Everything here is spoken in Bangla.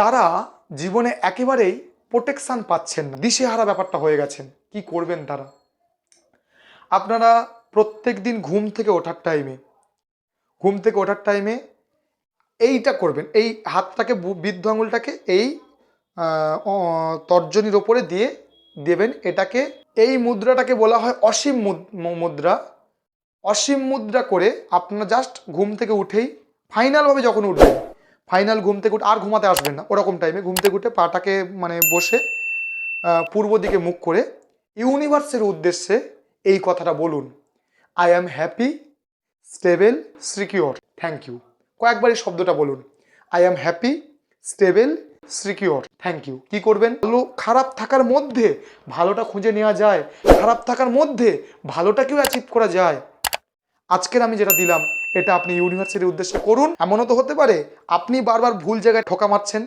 তারা জীবনে একেবারেই প্রোটেকশান পাচ্ছেন না, দিশেহারা ব্যাপারটা হয়ে গেছেন। কি করবেন তারা? আপনারা প্রত্যেক দিন ঘুম থেকে ওঠার টাইমে এইটা করবেন, এই হাতটাকে বৃদ্ধ আঙুলটাকে এই তর্জনীর ওপরে দিয়ে দেবেন। এই মুদ্রাটাকে বলা হয় অসীম মুদ্রা। অসীম মুদ্রা করে আপনারা জাস্ট ঘুম থেকে উঠেই ফাইনালভাবে যখন উঠবেন, ঘুম থেকে উঠে আর ঘুমাতে আসবেন না, ওরকম টাইমে ঘুম থেকে উঠে পাটাকে বসে পূর্ব দিকে মুখ করে ইউনিভার্সের উদ্দেশ্যে এই কথাটা বলুন, I am happy, stable, secure, thank you. কয়েকবার এই শব্দটা বলুন, I am happy, stable, secure, thank you. কি করবেন? খারাপ থাকার মধ্যে ভালোটা খুঁজে নেওয়া যায়, খারাপ থাকার মধ্যে ভালোটাকেও অ্যাচিভ করা যায়। আজকের আমি যেটা দিলাম এটা আপনি ইউনিভার্সিটির উদ্দেশ্যে করুন। এমনও তো হতে পারে আপনি বারবার ভুল জায়গায় ঠোকা মারছেন,